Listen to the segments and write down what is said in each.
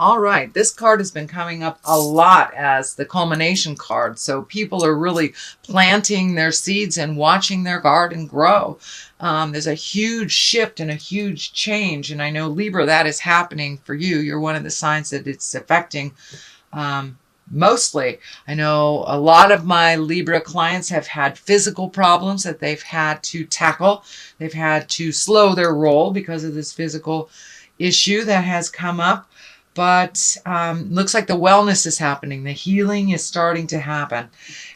All right, this card has been coming up a lot as the culmination card. So people are really planting their seeds and watching their garden grow. There's a huge shift and a huge change. And I know Libra, that is happening for you. You're one of the signs that it's affecting mostly. I know a lot of my Libra clients have had physical problems that they've had to tackle. They've had to slow their roll because of this physical issue that has come up. But looks like the wellness is happening. The healing is starting to happen.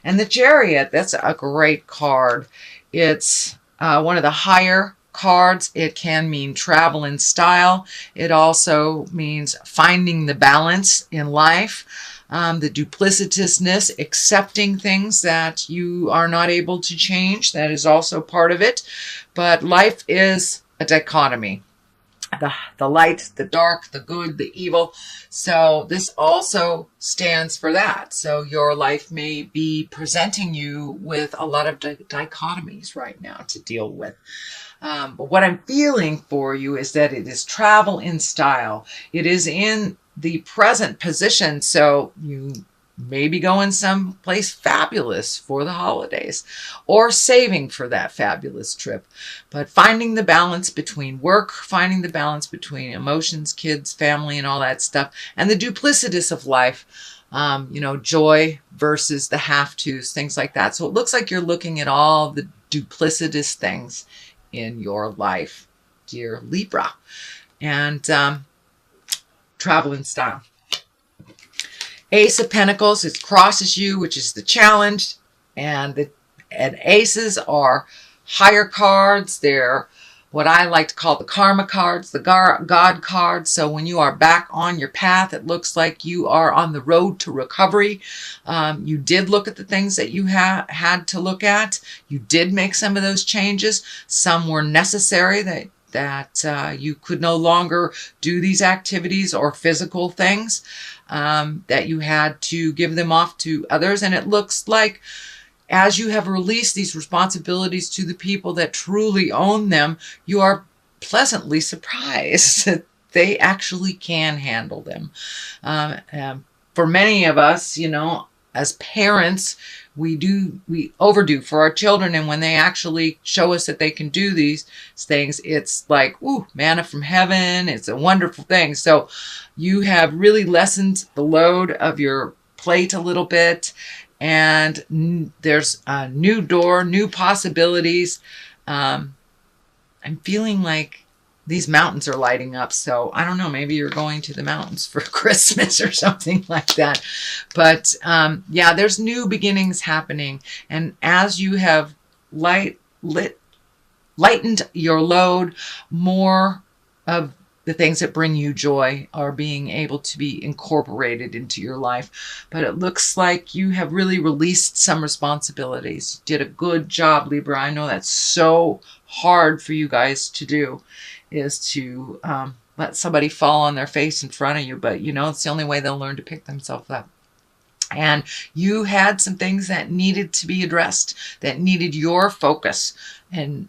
And the Chariot, that's a great card. It's one of the higher cards. It can mean travel in style. It also means finding the balance in life. The duplicitousness, accepting things that you are not able to change. That is also part of it. But life is a dichotomy. The light, the dark, the good, the evil. So this also stands for that. So your life may be presenting you with a lot of dichotomies right now to deal with. But what I'm feeling for you is that it is travel in style. It is in the present position. So you maybe going someplace fabulous for the holidays or saving for that fabulous trip. But finding the balance between work, finding the balance between emotions, kids, family, and all that stuff, and the duplicitous of life, joy versus the have-tos, things like that. So it looks like you're looking at all the duplicitous things in your life, dear Libra. And travel in style. Ace of Pentacles, it crosses you, which is the challenge. And aces are higher cards. They're what I like to call the karma cards, the God cards. So when you are back on your path, it looks like you are on the road to recovery. You did look at the things that you had to look at. You did make some of those changes. Some were necessary that you could no longer do these activities or physical things, that you had to give them off to others. And it looks like as you have released these responsibilities to the people that truly own them, you are pleasantly surprised that they actually can handle them. For many of us, as parents, we overdo for our children. And when they actually show us that they can do these things, it's like, ooh, manna from heaven. It's a wonderful thing. So you have really lessened the load of your plate a little bit. And there's a new door, new possibilities. I'm feeling like these mountains are lighting up. So I don't know, maybe you're going to the mountains for Christmas or something like that. But yeah, there's new beginnings happening. And as you have lightened your load, more of the things that bring you joy are being able to be incorporated into your life. But it looks like you have really released some responsibilities. You did a good job, Libra. I know that's so hard for you guys to do, is to let somebody fall on their face in front of you. But, it's the only way they'll learn to pick themselves up. And you had some things that needed to be addressed, that needed your focus and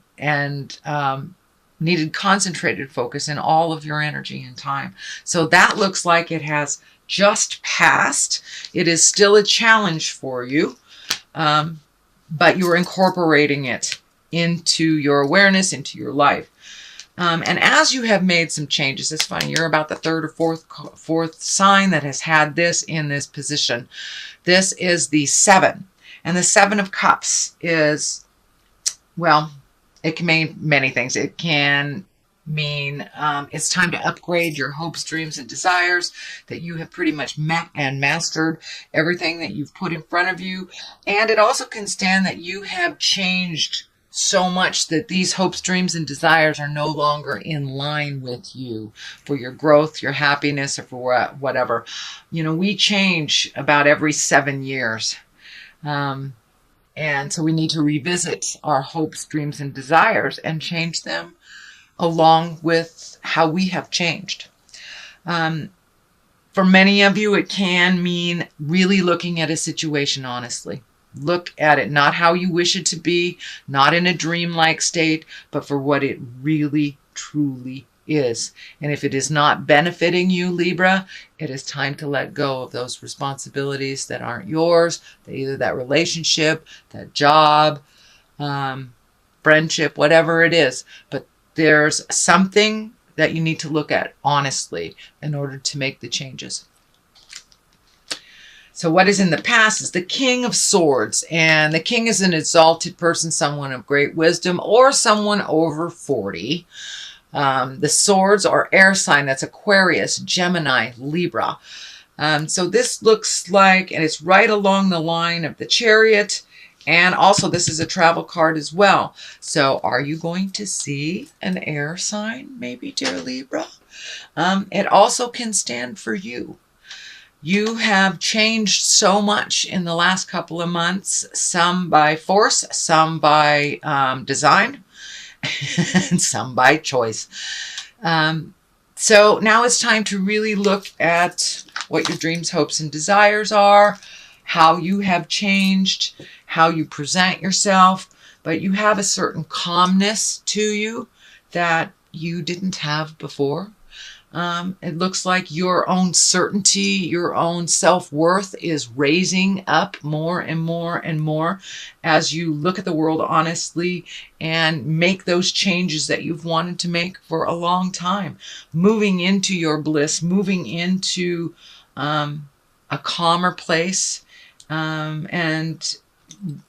needed concentrated focus in all of your energy and time. So that looks like it has just passed. It is still a challenge for you, but you're incorporating it into your awareness, into your life. And as you have made some changes, it's funny, you're about the third or fourth sign that has had this in this position. This is the 7. And the 7 of Cups is, well, it can mean many things. It can mean it's time to upgrade your hopes, dreams, and desires, that you have pretty much met and mastered everything that you've put in front of you. And it also can stand that you have changed so much that these hopes, dreams, and desires are no longer in line with you for your growth, your happiness, or for whatever. We change about every 7 years. And so we need to revisit our hopes, dreams, and desires and change them along with how we have changed. For many of you, it can mean really looking at a situation honestly. Look at it, not how you wish it to be, not in a dreamlike state, but for what it really, truly is. And if it is not benefiting you, Libra, it is time to let go of those responsibilities that aren't yours, either that relationship, that job, friendship, whatever it is. But there's something that you need to look at honestly in order to make the changes. So what is in the past is the King of Swords. And the king is an exalted person, someone of great wisdom, or someone over 40. The swords are air sign. That's Aquarius, Gemini, Libra. So this looks like, and it's right along the line of the Chariot. And also this is a travel card as well. So are you going to see an air sign, maybe, dear Libra? It also can stand for you. You have changed so much in the last couple of months, some by force, some by design, and some by choice. So now it's time to really look at what your dreams, hopes, and desires are, how you have changed, how you present yourself, but you have a certain calmness to you that you didn't have before. It looks like your own certainty, your own self-worth is raising up more and more and more as you look at the world honestly and make those changes that you've wanted to make for a long time. Moving into your bliss, moving into a calmer place, and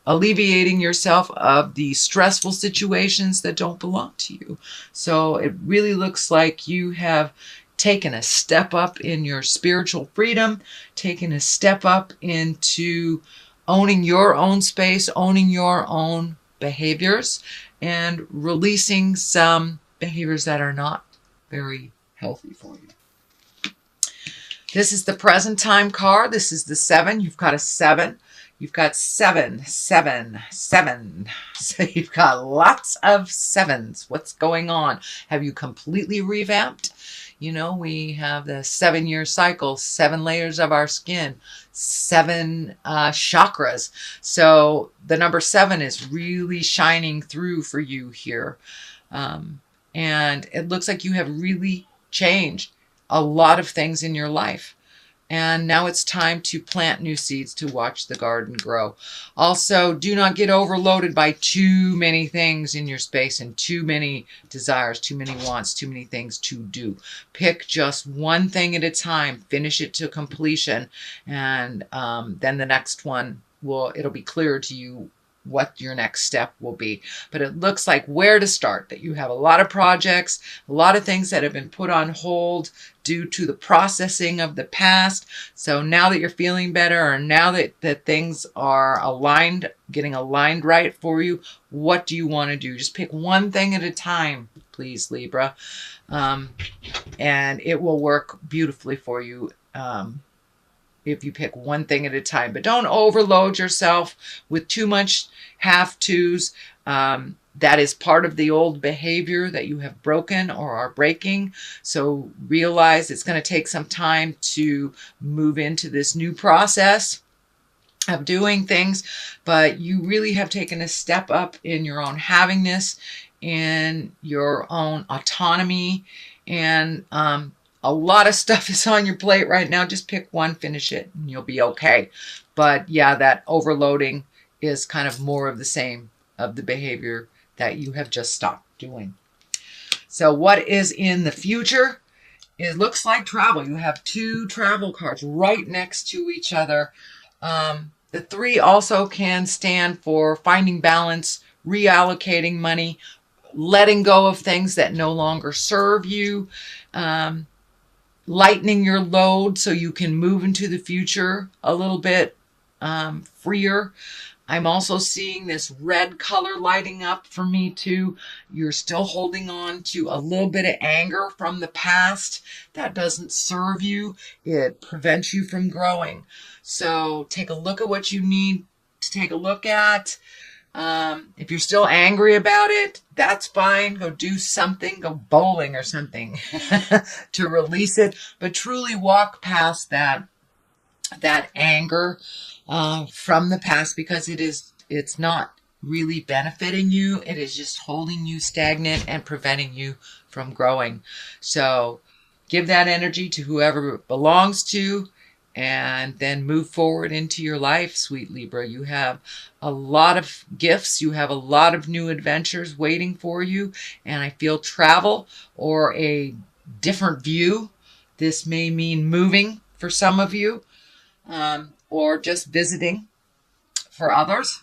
alleviating yourself of the stressful situations that don't belong to you. So it really looks like you have taken a step up in your spiritual freedom, taken a step up into owning your own space, owning your own behaviors, and releasing some behaviors that are not very healthy for you. This is the present time card. This is the 7. You've got a 7. You've got 7, 7, 7. So you've got lots of 7s. What's going on? Have you completely revamped? You know, we have the 7-year cycle, 7 layers of our skin, 7 chakras. So the number 7 is really shining through for you here. And it looks like you have really changed a lot of things in your life. And now it's time to plant new seeds to watch the garden grow. Also, do not get overloaded by too many things in your space and too many desires, too many wants, too many things to do. Pick just one thing at a time, finish it to completion, and then the next one it'll be clear to you what your next step will be. But it looks like where to start, that you have a lot of projects, a lot of things that have been put on hold due to the processing of the past. So now that you're feeling better, or now that things are aligned, getting aligned right for you, what do you want to do? Just pick one thing at a time, please, Libra. And it will work beautifully for you. If you pick one thing at a time, but don't overload yourself with too much have-tos. That is part of the old behavior that you have broken or are breaking. So realize it's going to take some time to move into this new process of doing things, but you really have taken a step up in your own havingness, in your own autonomy, and a lot of stuff is on your plate right now. Just pick one, finish it, and you'll be okay. But yeah, that overloading is kind of more of the same of the behavior that you have just stopped doing. So what is in the future? It looks like travel. You have 2 travel cards right next to each other. The 3 also can stand for finding balance, reallocating money, letting go of things that no longer serve you, lightening your load so you can move into the future a little bit freer. I'm also seeing this red color lighting up for me too. You're still holding on to a little bit of anger from the past that doesn't serve you. It prevents you from growing. So take a look at what you need to take a look at. If you're still angry about it, that's fine. Go do something, go bowling or something to release it, but truly walk past that anger from the past, because it's not really benefiting you. It is just holding you stagnant and preventing you from growing. So give that energy to whoever it belongs to, and then move forward into your life, sweet Libra. You have a lot of gifts. You have a lot of new adventures waiting for you. And I feel travel or a different view. This may mean moving for some of you, or just visiting for others.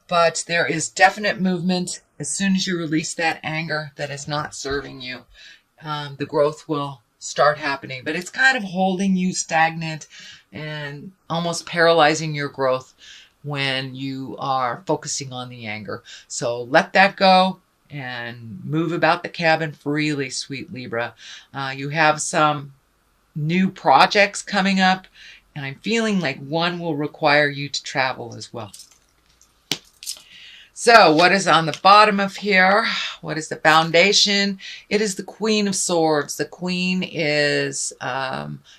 But there is definite movement. As soon as you release that anger that is not serving you, the growth will start happening. But it's kind of holding you stagnant and almost paralyzing your growth when you are focusing on the anger. So let that go and move about the cabin freely, sweet Libra. You have some new projects coming up, and I'm feeling like one will require you to travel as well. So what is on the bottom of here? What is the foundation? It is the Queen of Swords. The Queen is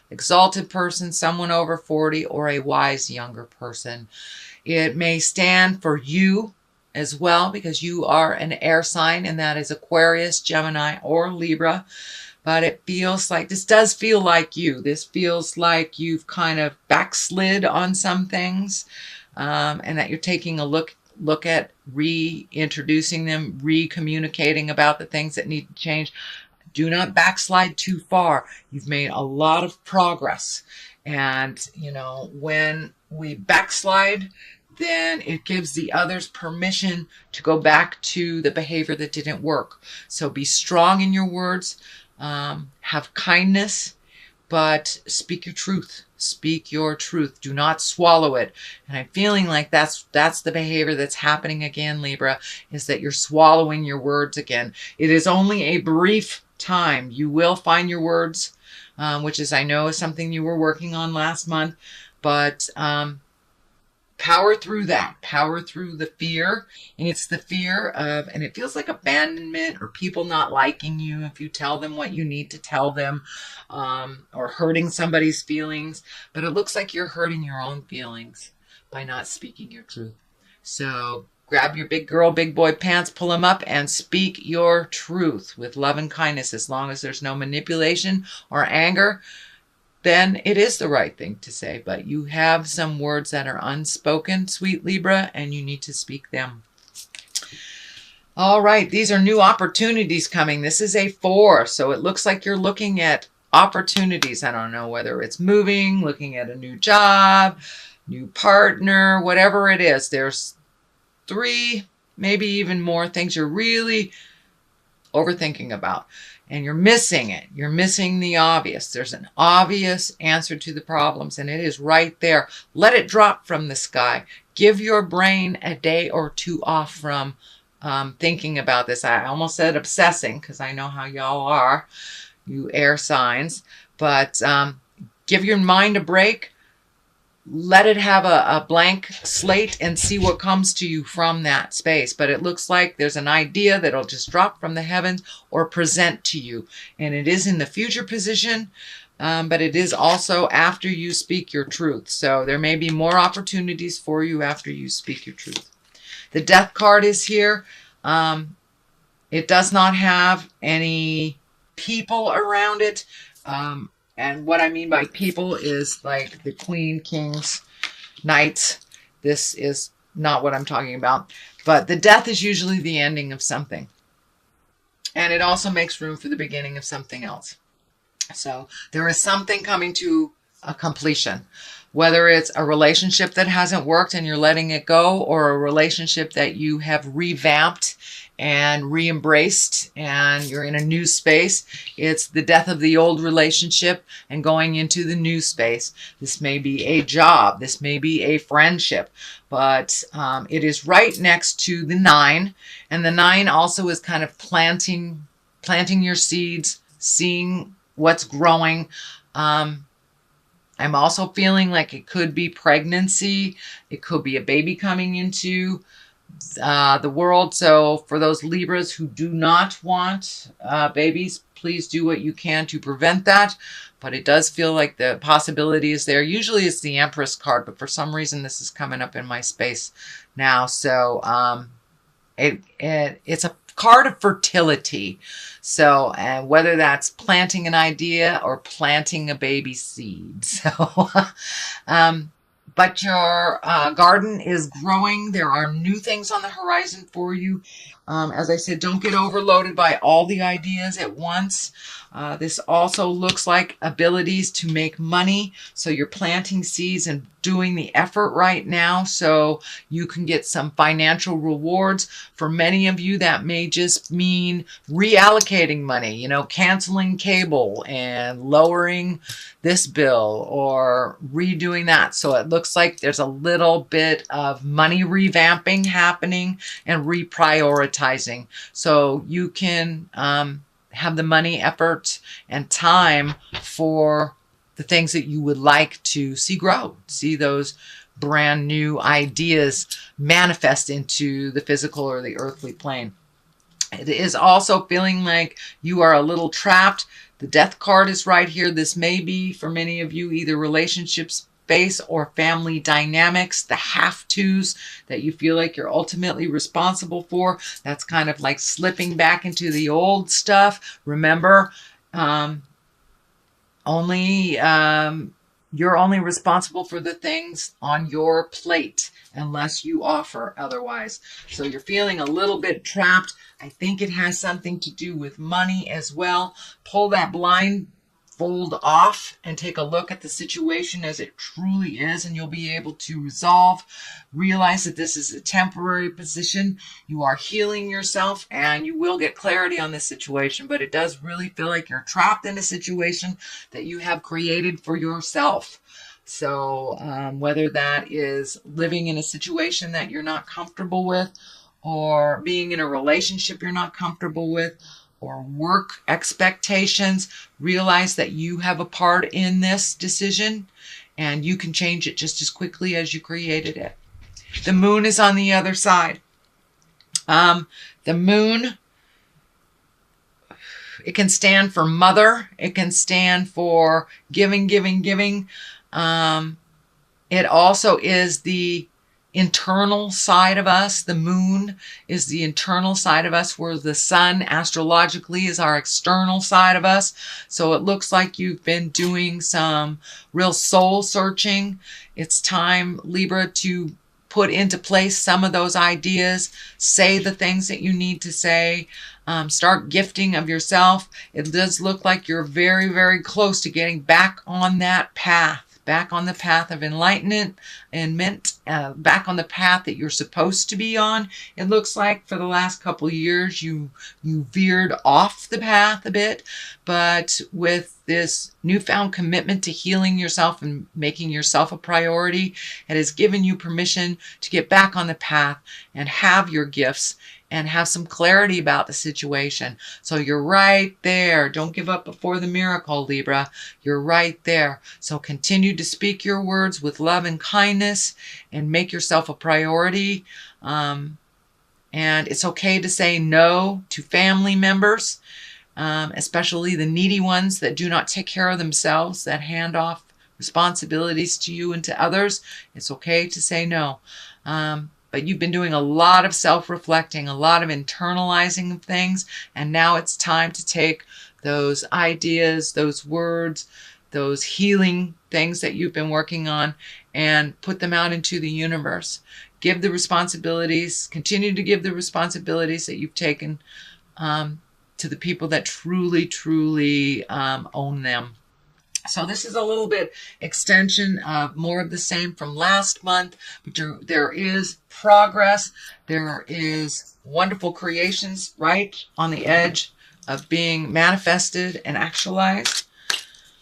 exalted person, someone over 40, or a wise younger person. It may stand for you as well, because you are an air sign, and that is Aquarius, Gemini, or Libra. But it feels like, this does feel like you. This feels like you've kind of backslid on some things, and that you're taking a look at reintroducing them, re-communicating about the things that need to change. Do not backslide too far. You've made a lot of progress. And, you know, when we backslide, then it gives the others permission to go back to the behavior that didn't work. So be strong in your words, have kindness, but speak your truth. Speak your truth. Do not swallow it. And I'm feeling like that's the behavior that's happening again, Libra, is that you're swallowing your words again. It is only a brief time. You will find your words, which is, I know, is something you were working on last month, but power through that. Power through the fear. And it's the fear of, and it feels like abandonment or people not liking you if you tell them what you need to tell them, or hurting somebody's feelings. But it looks like you're hurting your own feelings by not speaking your truth. So grab your big girl, big boy pants, pull them up, and speak your truth with love and kindness. As long as there's no manipulation or anger, then it is the right thing to say. But you have some words that are unspoken, sweet Libra, and you need to speak them. All right, these are new opportunities coming. This is a 4, so it looks like you're looking at opportunities. I don't know whether it's moving, looking at a new job, new partner, whatever it is. There's 3, maybe even more things you're really overthinking about. And you're missing it. You're missing the obvious. There's an obvious answer to the problems, and it is right there. Let it drop from the sky. Give your brain a day or 2 off from thinking about this. I almost said obsessing, because I know how y'all are, you air signs. But give your mind a break. Let it have a blank slate and see what comes to you from that space. But it looks like there's an idea that'll just drop from the heavens or present to you. And it is in the future position, but it is also after you speak your truth. So there may be more opportunities for you after you speak your truth. The Death card is here. It does not have any people around it. And what I mean by people is like the Queen, Kings, Knights. This is not what I'm talking about. But the death is usually the ending of something. And it also makes room for the beginning of something else. So there is something coming to a completion. Whether it's a relationship that hasn't worked and you're letting it go, or a relationship that you have revamped and re-embraced and you're in a new space. It's the death of the old relationship and going into the new space. This may be a job. This may be a friendship. But it is right next to the 9. And the 9 also is kind of planting your seeds, seeing what's growing. I'm also feeling like it could be pregnancy. It could be a baby coming into the world. So for those Libras who do not want babies, please do what you can to prevent that. But it does feel like the possibility is there. Usually it's the Empress card, but for some reason this is coming up in my space now. So it's a card of fertility. So whether that's planting an idea or planting a baby seed. So, but your garden is growing. There are new things on the horizon for you. As I said, don't get overloaded by all the ideas at once. This also looks like abilities to make money. So you're planting seeds and doing the effort right now so you can get some financial rewards. For many of you, that may just mean reallocating money, you know, canceling cable and lowering this bill or redoing that. So it looks like there's a little bit of money revamping happening and reprioritizing. So you can have the money, effort, and time for the things that you would like to see grow, see those brand new ideas manifest into the physical or the earthly plane. It is also feeling like you are a little trapped. The death card is right here. This may be for many of you either relationships space or family dynamics, the have-tos that you feel like you're ultimately responsible for. That's kind of like slipping back into the old stuff. Remember, you're only responsible for the things on your plate unless you offer otherwise. So you're feeling a little bit trapped. I think it has something to do with money as well. Pull that blindfold off and take a look at the situation as it truly is, and you'll be able to resolve. Realize that this is a temporary position. You are healing yourself and you will get clarity on this situation, but it does really feel like you're trapped in a situation that you have created for yourself. So whether that is living in a situation that you're not comfortable with, or being in a relationship you're not comfortable with, or work expectations, realize that you have a part in this decision and you can change it just as quickly as you created it. The moon is on the other side. The moon, it can stand for mother. It can stand for giving, giving, giving. It also is the internal side of us. The moon is the internal side of us, where the sun astrologically is our external side of us. So it looks like you've been doing some real soul searching. It's time, Libra, to put into place some of those ideas, say the things that you need to say, start gifting of yourself. It does look like you're very, very close to getting back on that path. Back on the path of enlightenment and back on the path that you're supposed to be on. It looks like for the last couple of years you veered off the path a bit, but with this newfound commitment to healing yourself and making yourself a priority, it has given you permission to get back on the path and have your gifts and have some clarity about the situation. So you're right there. Don't give up before the miracle, Libra. You're right there. So continue to speak your words with love and kindness and make yourself a priority. And it's okay to say no to family members, especially the needy ones that do not take care of themselves, that hand off responsibilities to you and to others. It's okay to say no. But you've been doing a lot of self-reflecting, a lot of internalizing of things, and now it's time to take those ideas, those words, those healing things that you've been working on and put them out into the universe. Give the responsibilities, continue to give the responsibilities that you've taken to the people that truly, truly own them. So this is a little bit extension of more of the same from last month, but there is progress. There is wonderful creations right on the edge of being manifested and actualized.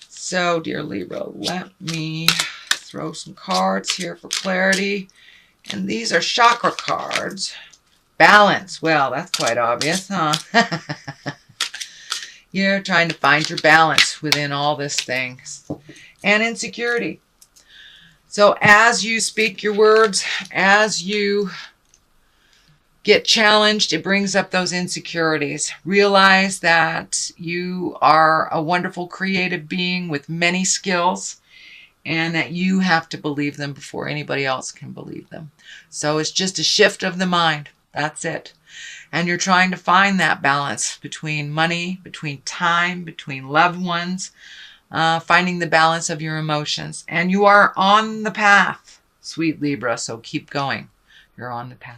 So, dear Libra, let me throw some cards here for clarity. And these are chakra cards. Balance. Well, that's quite obvious, huh? You're trying to find your balance within all this things. And insecurity. So as you speak your words, as you get challenged, it brings up those insecurities. Realize that you are a wonderful creative being with many skills, and that you have to believe them before anybody else can believe them. So it's just a shift of the mind. That's it. And you're trying to find that balance between money, between time, between loved ones, finding the balance of your emotions. And you are on the path, sweet Libra, so keep going. You're on the path.